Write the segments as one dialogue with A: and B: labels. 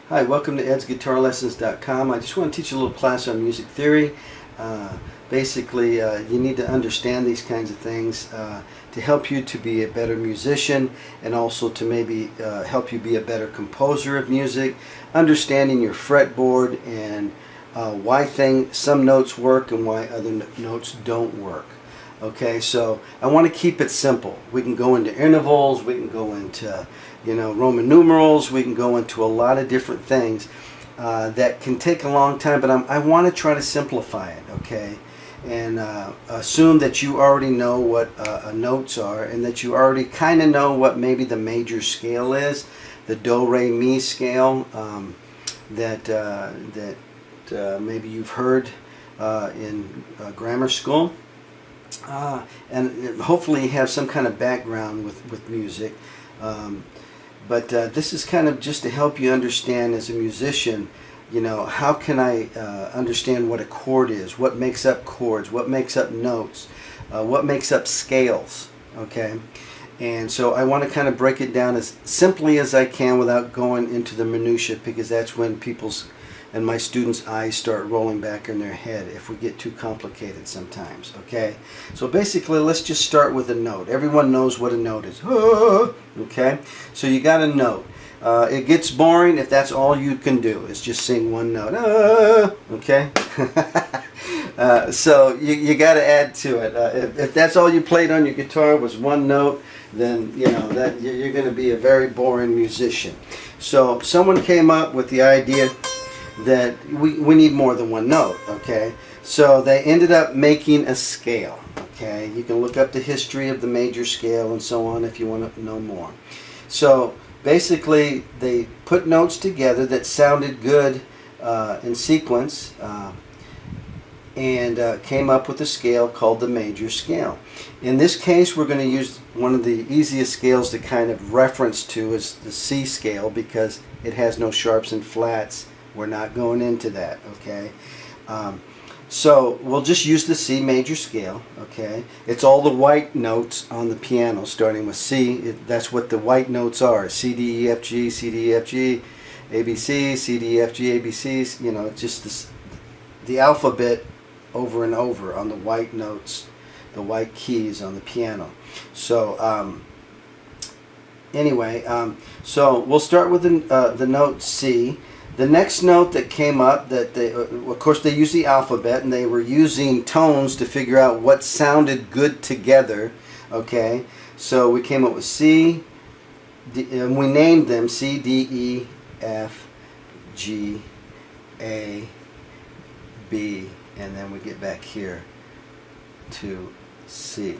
A: Hi, welcome to edsguitarlessons.com. I just want to teach a little class on music theory. Basically, you need to understand these kinds of things to help you to be a better musician, and also to maybe help you be a better composer of music, understanding your fretboard and why some notes work and why other notes don't work. Okay, so I want to keep it simple. We can go into intervals, we can go into Roman numerals, we can go into a lot of different things that can take a long time, but I want to try to simplify it, okay? And assume that you already know what notes are, and that you already kind of know what maybe the major scale is, the do, re, mi scale that maybe you've heard in grammar school. And hopefully you have some kind of background with music. But this is kind of just to help you understand as a musician, how can I understand what a chord is, what makes up chords, what makes up notes, what makes up scales, okay? And so I want to kind of break it down as simply as I can without going into the minutia, because that's when people's and my students' eyes start rolling back in their head if we get too complicated sometimes, okay? So basically, let's just start with a note. Everyone knows what a note is, okay? So you got a note. It gets boring if that's all you can do is just sing one note, okay? So you got to add to it. If that's all you played on your guitar was one note, then that you're going to be a very boring musician. So someone came up with the idea that we need more than one note, okay? So they ended up making a scale, okay? You can look up the history of the major scale and so on if you want to know more. So basically they put notes together that sounded good in sequence and came up with a scale called the major scale. In this case, we're going to use one of the easiest scales to kind of reference to is the C scale, because it has no sharps and flats. We're not going into that, okay? So we'll just use the C major scale, okay? It's all the white notes on the piano, starting with C. That's what the white notes are: C, D, E, F, G, C, D, E, F, G, A, B, C, C, D, E, F, G, A, B, C. Just the alphabet over and over on the white notes, the white keys on the piano. So anyway, so we'll start with the note C. The next note that came up, that of course they use the alphabet, and they were using tones to figure out what sounded good together, okay? So we came up with C, and we named them C, D, E, F, G, A, B, and then we get back here to C.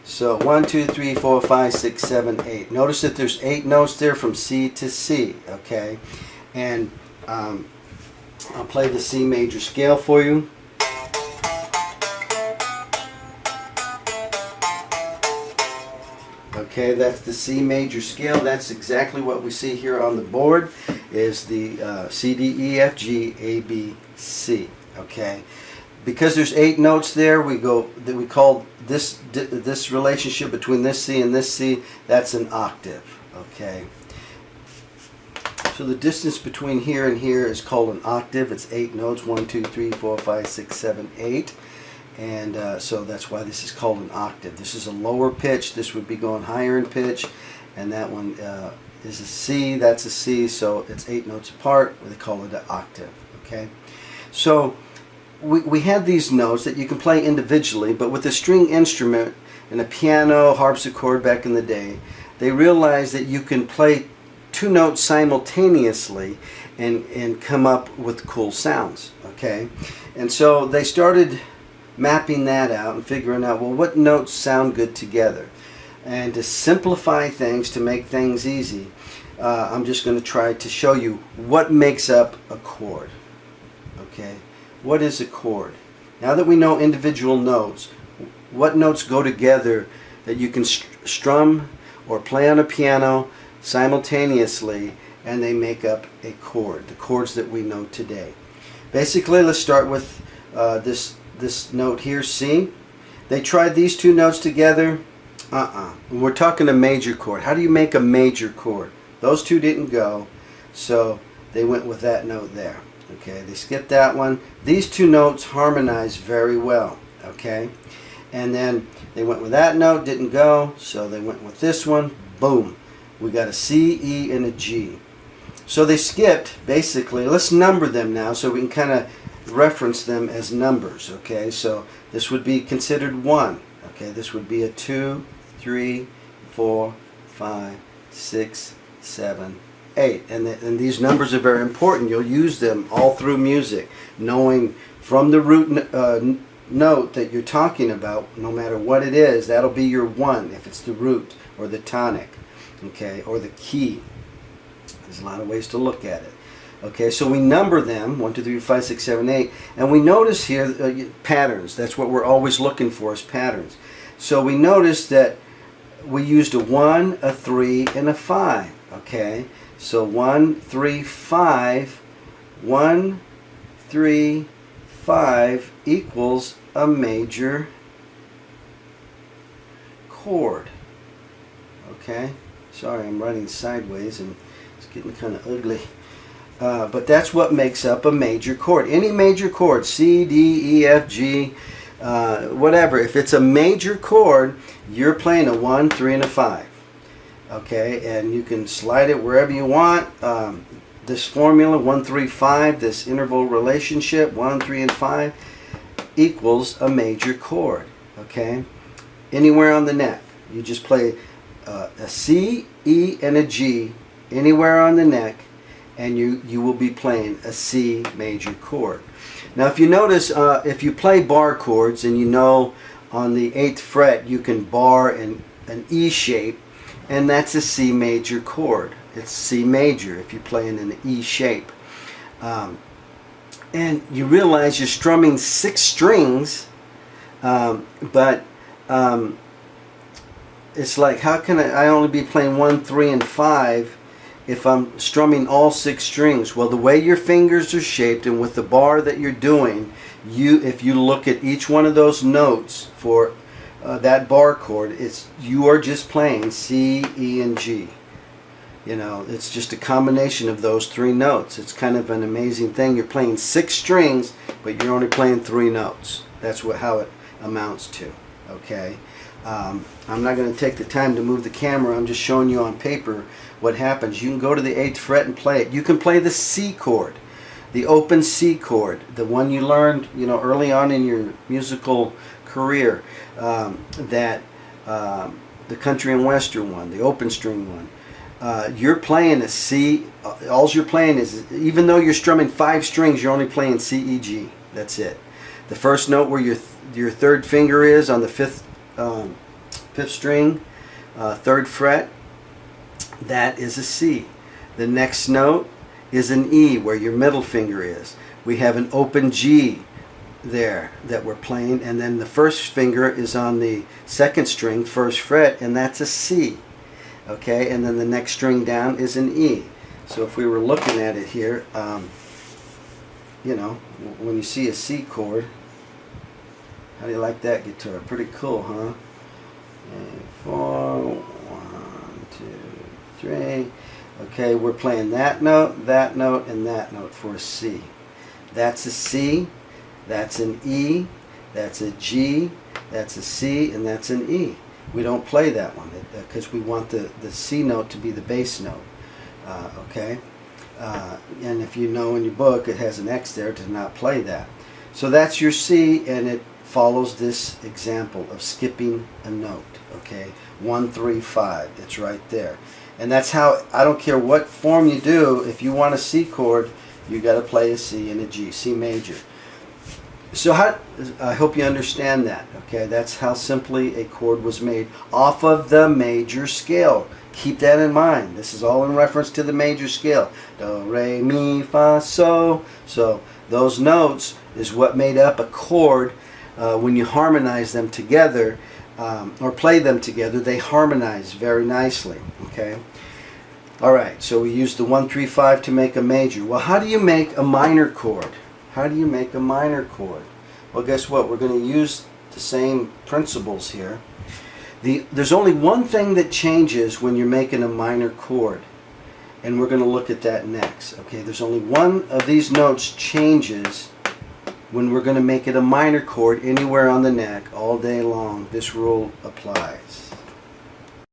A: So 1, 2, 3, 4, 5, 6, 7, 8. Notice that there's 8 notes there from C to C, okay? And I'll play the C major scale for you. Okay, that's the C major scale. That's exactly what we see here on the board, is the C, D, E, F, G, A, B, C. Okay, because there's 8 notes there, we call this relationship between this C and this C, that's an octave. Okay. So the distance between here and here is called an octave. It's 8 notes, 1, 2, 3, 4, 5, 6, 7, 8. And so that's why this is called an octave. This is a lower pitch. This would be going higher in pitch. And that one is a C. That's a C. So it's 8 notes apart. They call it an octave. Okay. So we had these notes that you can play individually, but with a string instrument and a piano, harpsichord back in the day, they realized that you can play 2 notes simultaneously and come up with cool sounds, okay? And so they started mapping that out and figuring out, well, what notes sound good together? And to simplify things, to make things easy, I'm just going to try to show you what makes up a chord, okay? What is a chord? Now that we know individual notes, what notes go together that you can strum or play on a piano simultaneously, and they make up a chord, the chords that we know today. Basically, let's start with this note here, C. They tried these 2 notes together. We're talking a major chord. How do you make a major chord? Those 2 didn't go, so they went with that note there. Okay, they skipped that one. These two notes harmonize very well. Okay, and then they went with that note, didn't go, so they went with this one. Boom, we got a C, E, and a G. So they skipped, basically. Let's number them now so we can kind of reference them as numbers. Okay, so this would be considered 1. Okay, this would be a 2, 3, 4, 5, 6, 7, 8. And these numbers are very important. You'll use them all through music, knowing from the root note that you're talking about, no matter what it is, that'll be your 1 if it's the root or the tonic, okay, or the key. There's a lot of ways to look at it. Okay, so we number them 1, 2, 3, 4, 5, 6, 7, 8, and we notice here patterns. That's what we're always looking for, is patterns. So we notice that we used a 1, a 3, and a 5. Okay, so 1, 3, 5, 1, 3, 5 equals a major chord. Okay, sorry, I'm writing sideways and it's getting kind of ugly. But that's what makes up a major chord. Any major chord, C, D, E, F, G, whatever. If it's a major chord, you're playing a 1, 3, and a 5. Okay, and you can slide it wherever you want. This formula, 1, 3, 5, this interval relationship, 1, 3, and 5, equals a major chord. Okay, anywhere on the neck. You just play a C, E, and a G anywhere on the neck, and you will be playing a C major chord. Now if you notice, if you play bar chords, and you know on the 8th fret you can bar an E shape, and that's a C major chord. It's C major if you play in an E shape. And you realize you're strumming 6 strings, but it's like, how can I only be playing 1, 3, and 5 if I'm strumming all 6 strings? Well, the way your fingers are shaped and with the bar that you're doing, if you look at each one of those notes for that bar chord, you are just playing C, E, and G. You know, it's just a combination of those 3 notes. It's kind of an amazing thing. You're playing 6 strings, but you're only playing 3 notes. That's how it amounts to. Okay. I'm not going to take the time to move the camera. I'm just showing you on paper what happens. You can go to the 8th fret and play it. You can play the C chord, the open C chord, the one you learned, you know, early on in your musical career, the country and western one, the open string one. You're playing a C. All you're playing is, even though you're strumming 5 strings, you're only playing C, E, G. That's it. The first note where your 3rd finger is on the 5th string, 3rd fret, that is a C. The next note is an E where your middle finger is. We have an open G there that we're playing, and then the 1st finger is on the 2nd string, 1st fret, and that's a C. Okay, and then the next string down is an E. So if we were looking at it here, you know, when you see a C chord, how do you like that guitar? Pretty cool, huh? And 4, 1, 2, 3. Okay, we're playing that note, and that note for a C. That's a C, that's an E, that's a G, that's a C, and that's an E. We don't play that one because we want the C note to be the bass note. Okay? And if you know in your book, it has an X there to not play that. So that's your C, and it follows this example of skipping a note. Okay? 1, 3, 5. It's right there. And that's how, I don't care what form you do, if you want a C chord, you got to play a C and a G, C major. So I hope you understand that. Okay, that's how simply a chord was made off of the major scale. Keep that in mind. This is all in reference to the major scale. Do, re, mi, fa, so. So those notes is what made up a chord. When you harmonize them together or play them together, they harmonize very nicely. Okay. All right. So we used the 1, 3, 5 to make a major. Well, how do you make a minor chord? How do you make a minor chord? Well, guess what? We're going to use the same principles here. There's only one thing that changes when you're making a minor chord, and we're going to look at that next. Okay, there's only one of these notes changes when we're going to make it a minor chord anywhere on the neck all day long. This rule applies.